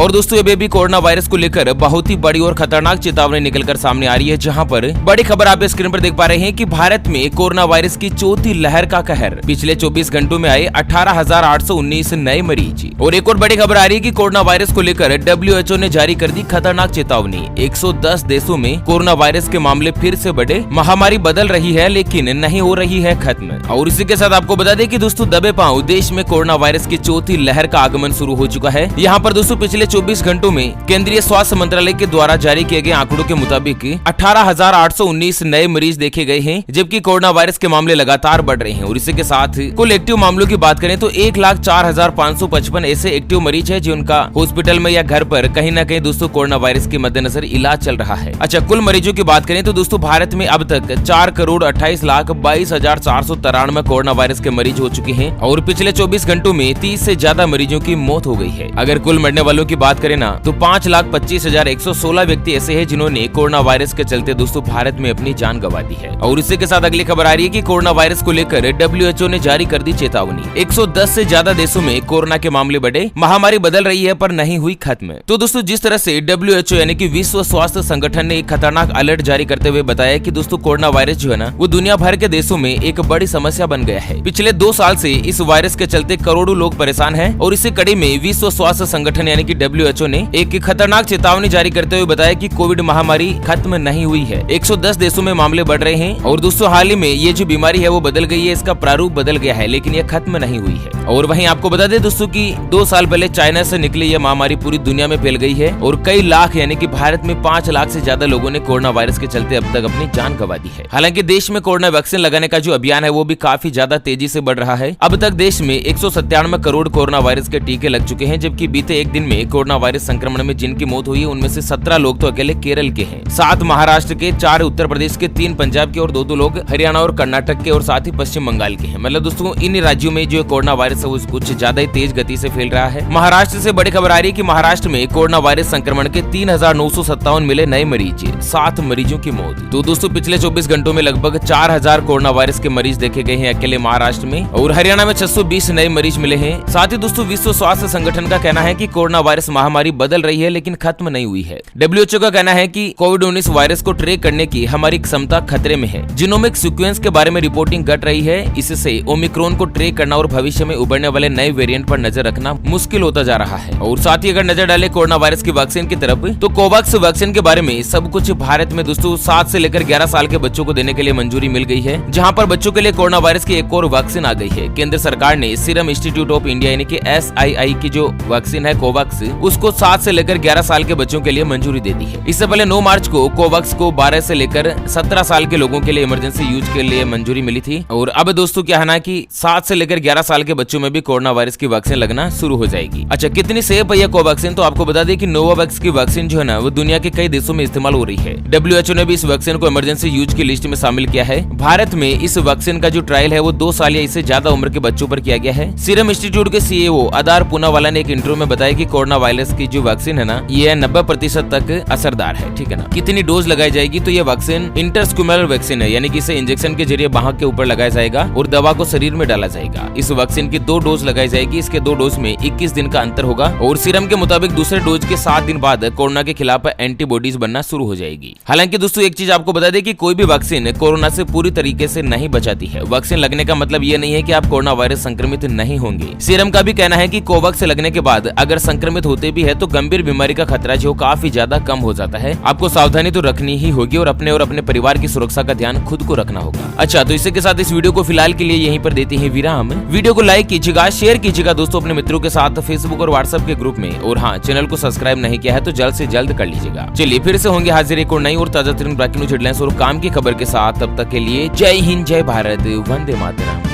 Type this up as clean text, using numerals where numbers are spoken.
और दोस्तों ये भी कोरोना वायरस को लेकर बहुत ही बड़ी और खतरनाक चेतावनी निकलकर सामने आ रही है, जहां पर बड़ी खबर आप स्क्रीन पर देख पा रहे हैं कि भारत में कोरोना वायरस की चौथी लहर का कहर। पिछले 24 घंटों में आए 18,819 नए मरीज। और एक और बड़ी खबर आ रही है कि कोरोना वायरस को लेकर WHO ने जारी कर दी खतरनाक चेतावनी। 110 देशों में कोरोना वायरस के मामले फिर से बढ़े। महामारी बदल रही है लेकिन नहीं हो रही है खत्म। और इसी के साथ आपको बता दें कि दोस्तों दबे पांव देश में कोरोना वायरस की चौथी लहर का आगमन शुरू हो चुका है। यहाँ पर दोस्तों पिछले 24 घंटों में केंद्रीय स्वास्थ्य मंत्रालय के द्वारा जारी किए गए आंकड़ों के मुताबिक 18,819 नए मरीज देखे गए हैं, जबकि कोरोना वायरस के मामले लगातार बढ़ रहे हैं। और इसी के साथ कुल एक्टिव मामलों की बात करें तो 1,04,555 ऐसे एक्टिव मरीज है जिनका हॉस्पिटल में या घर पर कहीं न कहीं दोस्तों कोरोना वायरस के मद्देनजर इलाज चल रहा है। अच्छा, कुल मरीजों की बात करें तो दोस्तों भारत में अब तक 4,28,22,493 कोरोना वायरस के मरीज हो चुके हैं और पिछले 24 घंटों में 30 से ज्यादा मरीजों की मौत हो गई है। अगर कुल मरने वालों की बात करें ना तो 5,25,116 व्यक्ति ऐसे हैं जिन्होंने कोरोना वायरस के चलते दोस्तों भारत में अपनी जान गंवा दी है। और इसी के साथ अगली खबर आ रही है कि कोरोना वायरस को लेकर WHO ने जारी कर दी चेतावनी। 110 से ज्यादा देशों में कोरोना के मामले बढ़े। महामारी बदल रही है पर नहीं हुई खत्म। तो दोस्तों जिस तरह से WHO यानी कि विश्व स्वास्थ्य संगठन ने एक खतरनाक अलर्ट जारी करते हुए बताया कि दोस्तों कोरोना वायरस जो है ना वो दुनिया भर के देशों में एक बड़ी समस्या बन गया है। पिछले 2 साल से इस वायरस के चलते करोड़ों लोग परेशान हैं और इसी कड़ी में विश्व स्वास्थ्य संगठन यानी कि WHO ने एक खतरनाक चेतावनी जारी करते हुए बताया कि कोविड महामारी खत्म नहीं हुई है। 110 देशों में मामले बढ़ रहे हैं और दोस्तों हाल ही में ये जो बीमारी है वो बदल गई है, इसका प्रारूप बदल गया है, लेकिन ये खत्म नहीं हुई है। और वहीं आपको बता दें दोस्तों कि 2 साल पहले चाइना से निकली यह महामारी पूरी दुनिया में फैल गई है और कई लाख यानी कि भारत में 5 लाख से ज्यादा लोगों ने कोरोना वायरस के चलते अब तक अपनी जान गंवा दी है। हालांकि देश में कोरोना वैक्सीन लगाने का जो अभियान है वो भी काफी ज्यादा तेजी से बढ़ रहा है। अब तक देश में 197 करोड़ कोरोना वायरस के टीके लग चुके हैं, जबकि बीते एक दिन में कोरोना वायरस संक्रमण में जिनकी मौत हुई है उनमें से 17 लोग तो अकेले केरल के हैं, 7 महाराष्ट्र के, 4 उत्तर प्रदेश के, 3 पंजाब के और 2 लोग हरियाणा और कर्नाटक के और साथ ही पश्चिम बंगाल के हैं। मतलब दोस्तों इन राज्यों में जो कोरोना वायरस है वो कुछ ज्यादा ही तेज गति से फैल रहा है। महाराष्ट्र से बड़ी खबर आ रही है कि महाराष्ट्र में कोरोना वायरस संक्रमण के 3,957 मिले नए मरीज, 7 मरीजों की मौत। तो दोस्तों पिछले 24 घंटों में लगभग 4,000 कोरोना वायरस के मरीज देखे गए हैं अकेले महाराष्ट्र में और हरियाणा में 620 नए मरीज मिले हैं। साथ ही दोस्तों विश्व स्वास्थ्य संगठन का कहना है कि कोरोना वायरस महामारी बदल रही है लेकिन खत्म नहीं हुई है। WHO का कहना है कि कोविड-19 वायरस को ट्रैक करने की हमारी क्षमता खतरे में है। जीनोमिक सीक्वेंस के बारे में रिपोर्टिंग घट रही है, इससे ओमिक्रॉन को ट्रैक करना और भविष्य में उभरने वाले नए वेरिएंट पर नजर रखना मुश्किल होता जा रहा है। और साथ ही अगर नजर डाले कोरोना वायरस की वैक्सीन की तरफ तो कोवैक्स वैक्सीन के बारे में सब कुछ भारत में दोस्तों 7 से लेकर 11 साल के बच्चों को देने के लिए मंजूरी मिल गई है, जहां पर बच्चों के लिए कोरोना वायरस की एक और वैक्सीन आ गई है। केंद्र सरकार ने सीरम इंस्टीट्यूट ऑफ इंडिया यानी कि SII की जो वैक्सीन है कोवैक्स, उसको 7 से लेकर 11 साल के बच्चों के लिए मंजूरी दे दी है। इससे पहले 9 मार्च को कोवैक्स को 12 से लेकर 17 साल के लोगों के लिए इमरजेंसी यूज के लिए मंजूरी मिली थी। और अब दोस्तों क्या है ना कि 7 से लेकर 11 साल के बच्चों में भी कोरोना वायरस की वैक्सीन लगना शुरू हो जाएगी। अच्छा, कितनी सेफ है यह कोवैक्सीन? तो आपको बता दें कि नोवावैक्स की वैक्सीन जो है ना वो दुनिया के कई देशों में इस्तेमाल हो रही है। WHO ने भी इस वैक्सीन को इमरजेंसी यूज की लिस्ट में शामिल किया है। भारत में इस वैक्सीन का जो ट्रायल है वो 2 साल या इससे ज्यादा उम्र के बच्चों पर किया गया है। सीरम इंस्टीट्यूट के CEO आधार पूनावाला ने एक इंटरव्यू में बताया कि कोरोना वायरस की जो वैक्सीन है ना ये 90% तक असरदार है। ठीक है ना। कितनी डोज लगाई जाएगी? तो ये वैक्सीन इंटरस्क्यूमरल वैक्सीन है, यानी कि इसे इंजेक्शन के जरिए बाह के ऊपर लगाया जाएगा और दवा को शरीर में डाला जाएगा। इस वैक्सीन की 2 डोज लगाई जाएगी। इसके 2 डोज में 21 दिन का अंतर होगा और सीरम के मुताबिक दूसरे डोज के 7 दिन बाद कोरोना के खिलाफ एंटीबॉडीज बनना शुरू हो जाएगी। हालांकि दोस्तों एक चीज आपको बता दें कि कोई भी वैक्सीन कोरोना से पूरी तरीके से नहीं बचाती है। वैक्सीन लगने का मतलब ये नहीं है कि आप कोरोना वायरस संक्रमित नहीं होंगे। सीरम का भी कहना है कि कोवैक्स लगने के बाद अगर संक्रमित होते भी है तो गंभीर बीमारी का खतरा जो काफी ज्यादा कम हो जाता है। आपको सावधानी तो रखनी ही होगी और अपने परिवार की सुरक्षा का ध्यान खुद को रखना होगा। अच्छा, तो इसी के साथ इस वीडियो को फिलहाल के लिए यहीं पर देते हैं विराम। वीडियो को लाइक कीजिएगा, शेयर कीजिएगा दोस्तों अपने मित्रों के साथ फेसबुक और व्हाट्सएप के ग्रुप में। और हाँ, चैनल को सब्सक्राइब नहीं किया है तो जल्द से जल्द कर लीजिएगा। चलिए फिर से होंगे हाजिर एक और नई और ताजा तरीन ब्रेकिंग न्यूज हेडलाइंस और काम की खबर के साथ। तब तक के लिए जय हिंद, जय भारत, वंदे मातरम।